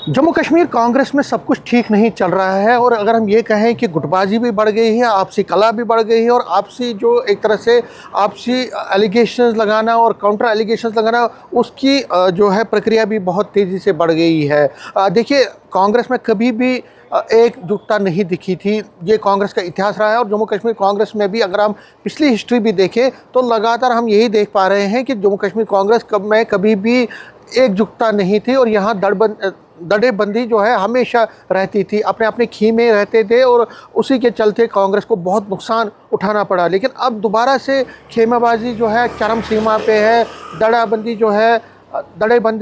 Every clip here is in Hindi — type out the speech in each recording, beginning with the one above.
जम्मू कश्मीर कांग्रेस में सब कुछ ठीक नहीं चल रहा है और अगर हम ये कहें कि गुटबाजी भी बढ़ गई है, आपसी कला भी बढ़ गई है और आपसी जो एक तरह से आपसी एलिगेशंस लगाना और काउंटर एलिगेशंस लगाना उसकी जो है प्रक्रिया भी बहुत तेज़ी से बढ़ गई है। देखिए, कांग्रेस में कभी भी एकजुटता नहीं दिखी थी। ये कांग्रेस का इतिहास रहा है और जम्मू कश्मीर कांग्रेस में भी अगर हम पिछली हिस्ट्री भी देखें तो लगातार हम यही देख पा रहे हैं कि जम्मू कश्मीर कांग्रेस में कभी भी एकजुटता नहीं थी और यहाँ दड़ेबंदी जो है हमेशा रहती थी, अपने अपने खीमे रहते थे और उसी के चलते कांग्रेस को बहुत नुकसान उठाना पड़ा। लेकिन अब दोबारा से खेमेबाजी जो है चरम सीमा पे है, दड़ेबंदी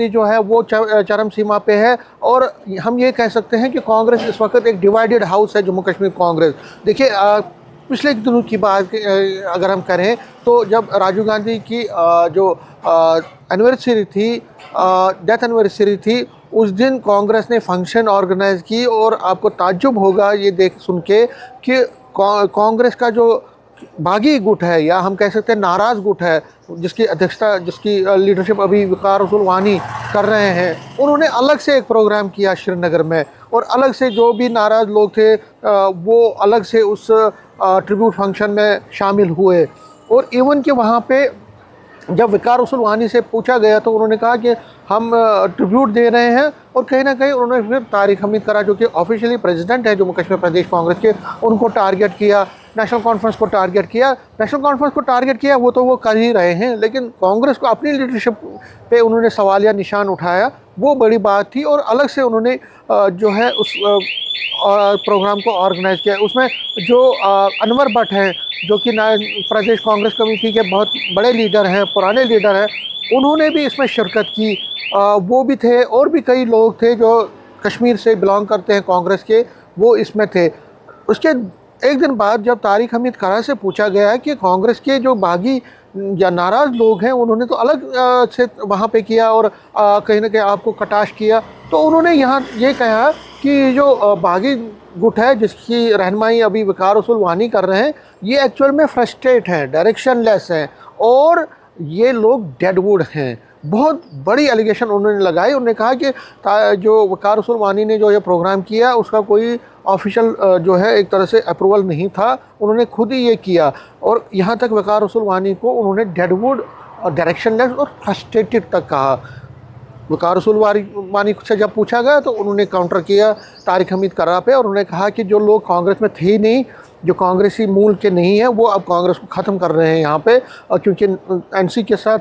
जो है वो चरम सीमा पे है और हम ये कह सकते हैं कि कांग्रेस इस वक्त एक डिवाइडेड हाउस है। जम्मू कश्मीर कांग्रेस, देखिए, पिछले दिनों की बात अगर हम करें तो जब राजीव गांधी की जो एनिवर्सरी थी, डेथ एनिवर्सरी थी, उस दिन कांग्रेस ने फंक्शन ऑर्गेनाइज की और आपको ताज्जुब होगा ये देख सुन के कि कांग्रेस का जो बागी गुट है या हम कह सकते हैं नाराज़ गुट है, जिसकी अध्यक्षता जिसकी लीडरशिप अभी वकार रसूल वानी कर रहे हैं, उन्होंने अलग से एक प्रोग्राम किया श्रीनगर में और अलग से जो भी नाराज़ लोग थे वो अलग से उस ट्रिब्यूट फंक्शन में शामिल हुए। और इवन कि वहाँ पे जब वकार रसूल वानी से पूछा गया तो उन्होंने कहा कि हम ट्रिब्यूट दे रहे हैं और कहीं ना कहीं उन्होंने फिर तारिक हमीद करा जो कि ऑफिशियली प्रेसिडेंट है जम्मू कश्मीर प्रदेश कांग्रेस के, उनको टारगेट किया, नेशनल कॉन्फ्रेंस को टारगेट किया। नेशनल कॉन्फ्रेंस को टारगेट किया वो तो वो कर ही रहे हैं, लेकिन कांग्रेस को अपनी लीडरशिप पे उन्होंने सवालिया निशान उठाया, वो बड़ी बात थी। और अलग से उन्होंने जो है उस प्रोग्राम को ऑर्गेनाइज किया। उसमें जो अनवर भट्ट हैं जो कि प्रदेश कांग्रेस कमेटी के बहुत बड़े लीडर हैं, पुराने लीडर हैं, उन्होंने भी इसमें शिरकत की। वो भी थे और भी कई लोग थे जो कश्मीर से बिलोंग करते हैं कांग्रेस के, वो इसमें थे। उसके एक दिन बाद जब तारिक हमीद करा से पूछा गया कि कांग्रेस के जो बागी या नाराज़ लोग हैं उन्होंने तो अलग से वहाँ पे किया और कहीं ना कहीं आपको कटाश किया, तो उन्होंने यहाँ ये कहा कि जो बागी गुट है जिसकी रहनुमाई अभी वकार रसूल वानी कर रहे हैं, ये एक्चुअल में फ्रस्ट्रेट हैं, डायरेक्शनलेस हैं और ये लोग डेडवुड हैं। बहुत बड़ी एलिगेशन उन्होंने लगाई। उन्होंने कहा कि जो वकार रसूल वानी ने जो ये प्रोग्राम किया उसका कोई ऑफिशियल जो है एक तरह से अप्रूवल नहीं था, उन्होंने खुद ही ये किया और यहाँ तक वकार रसूल वानी को उन्होंने डेडवुड और डायरेक्शनलेस और फ्रस्ट्रेटेड तक कहा। वकार रसूल वानी से जब पूछा गया तो उन्होंने काउंटर किया तारिक हमीद करा पे और उन्होंने कहा कि जो लोग कांग्रेस में थे ही नहीं, जो कांग्रेसी मूल के नहीं है, वो अब कांग्रेस को ख़त्म कर रहे हैं यहाँ पे, और क्योंकि एनसी के साथ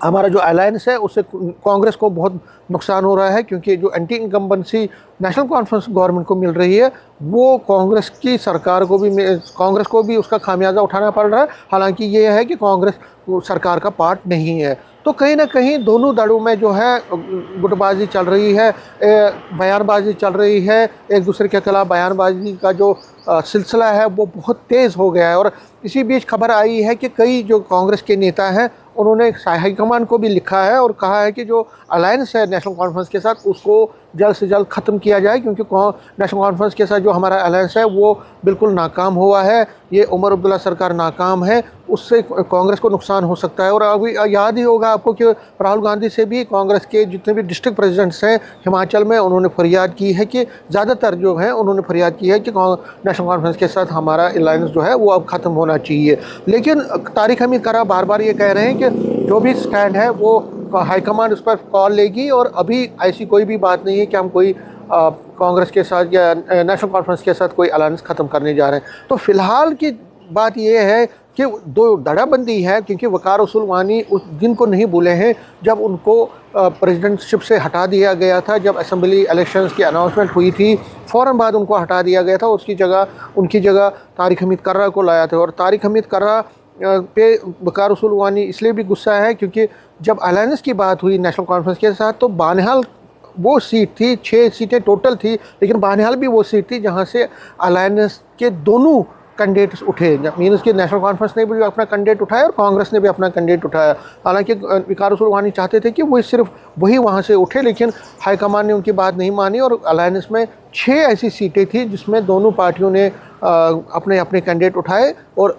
हमारा जो अलायंस है उससे कांग्रेस को बहुत नुकसान हो रहा है, क्योंकि जो anti incumbency national conference government को मिल रही है वो कांग्रेस की सरकार को भी, कांग्रेस को भी उसका खामियाजा उठाना पड़ रहा है। हालांकि ये है कि कांग्रेस सरकार का पार्ट नहीं है। तो कहीं ना कहीं दोनों दलों में जो है गुटबाजी चल रही है, बयानबाजी चल रही है, एक दूसरे के खिलाफ बयानबाजी का जो सिलसिला है वो बहुत तेज़ हो गया है। और इसी बीच खबर आई है कि कई जो कांग्रेस के नेता हैं उन्होंने हाईकमान को भी लिखा है और कहा है कि जो अलायंस है नेशनल कॉन्फ्रेंस के साथ उसको जल्द से जल्द ख़त्म किया जाए, क्योंकि नेशनल कॉन्फ्रेंस के साथ जो हमारा अलायंस है वो बिल्कुल नाकाम हुआ है। ये उमर अब्दुल्ला सरकार नाकाम है, उससे कांग्रेस को नुकसान हो सकता है। और अभी याद ही होगा आपको कि राहुल गांधी से भी कांग्रेस के जितने भी डिस्ट्रिक्ट प्रेसिडेंट्स हैं हिमाचल में, उन्होंने फरियाद की है कि ज़्यादातर जो हैं उन्होंने फरियाद की है कि नेशनल कॉन्फ्रेंस के साथ हमारा अलायंस जो है वो अब ख़त्म होना चाहिए। लेकिन तारिक हमीद करा बार बार ये कह रहे हैं कि जो भी स्टैंड है वो हाईकमांड उस पर कॉल लेगी और अभी ऐसी कोई भी बात नहीं है कि हम कोई कांग्रेस के साथ या नेशनल कॉन्फ्रेंस के साथ कोई अलायंस ख़त्म करने जा रहे हैं। तो फ़िलहाल की बात ये है कि दो दड़ाबंदी है, क्योंकि वकार रसूल वानी उस दिन को नहीं भूले हैं जब उनको प्रेसिडेंटशिप से हटा दिया गया था। जब असेंबली इलेक्शंस की अनाउंसमेंट हुई थी फ़ौरन बाद उनको हटा दिया गया था, उनकी जगह तारिक हमीद कर्रा को लाया था। और तारिक हमीद कर्रा पे वकार रसूल वानी इसलिए भी गुस्सा है क्योंकि जब अलायंस की बात हुई नेशनल कॉन्फ्रेंस के साथ तो बानिहाल वो सीट थी, 6 सीटें टोटल थी, लेकिन बानिहाल भी वो सीट थी जहाँ से अलायंस के दोनों कैंडिडेट्स उठे। मीन्स कि नेशनल कॉन्फ्रेंस ने भी अपना कैंडिडेट उठाया और कांग्रेस ने भी अपना कैंडिडेट उठाया। हालांकि वकार रसूल वानी चाहते थे कि वो सिर्फ वही वहाँ से उठे, लेकिन हाईकमान ने उनकी बात नहीं मानी और अलायंस में 6 ऐसी सीटें थी जिसमें दोनों पार्टियों ने अपने अपने कैंडिडेट उठाए और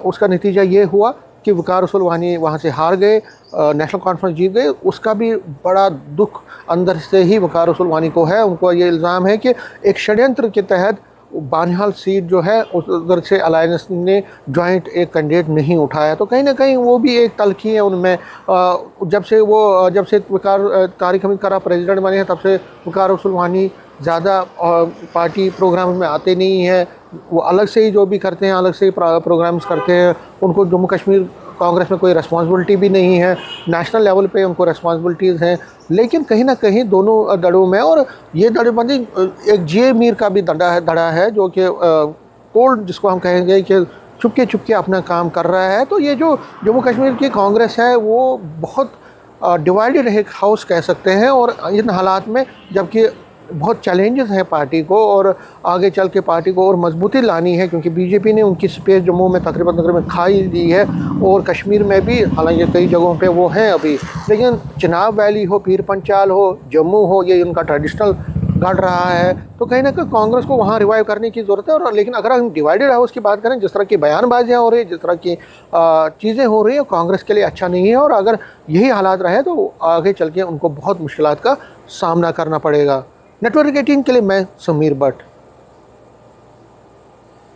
उसका नतीजा ये हुआ कि वकार रसूल वानी वहाँ से हार गए, नेशनल कॉन्फ्रेंस जीत गए, उसका भी बड़ा दुख अंदर से ही वकार रसूल वानी को है। उनको ये इल्ज़ाम है कि एक षड्यंत्र के तहत बानिहाल सीट जो है उधर से अलायंस ने जॉइंट एक कैंडिडेट नहीं उठाया। तो कहीं ना कहीं वो भी एक तलखी है उनमें। जब से वकार तारिक हमीद कारा प्रेसिडेंट बने हैं, तब से वकार रसूल वानी ज़्यादा पार्टी प्रोग्राम में आते नहीं हैं। वो अलग से ही जो भी करते हैं, अलग से ही प्रोग्राम्स करते हैं। उनको जम्मू कश्मीर कांग्रेस में कोई रिस्पॉन्सिबिलिटी भी नहीं है, नेशनल लेवल पे उनको रिस्पॉन्सिबिलिटीज़ हैं। लेकिन कहीं ना कहीं दोनों दड़ों में, और ये दड़ेबंदी एक जे मीर का भी दड़ा है जो कि कोल्ड जिसको हम कहेंगे कि चुपके चुपके अपना काम कर रहा है। तो ये जो जम्मू कश्मीर की कांग्रेस है वो बहुत डिवाइडेड एक हाउस कह सकते हैं। और इन हालात में जबकि बहुत चैलेंजेस हैं पार्टी को, और आगे चल के पार्टी को और मजबूती लानी है, क्योंकि बीजेपी ने उनकी स्पेस जम्मू में तकरीबन खा ही ली है, और कश्मीर में भी हालांकि कई जगहों पे वो हैं अभी। लेकिन चिनाब वैली हो, पीर पंचाल हो, जम्मू हो, ये उनका ट्रेडिशनल गढ़ रहा है। तो कहीं ना कहीं कांग्रेस को वहाँ रिवाइव करने की ज़रूरत है। और लेकिन अगर हम डिवाइडेड हाउस की बात करें, जिस तरह की बयानबाजियाँ हो रही है, जिस तरह की चीज़ें हो रही हैं, कांग्रेस के लिए अच्छा नहीं है। और अगर यही हालात रहे तो आगे चल के उनको बहुत मुश्किलात का सामना करना पड़ेगा। नेटवर्क 18 के लिए मैं समीर भट्ट।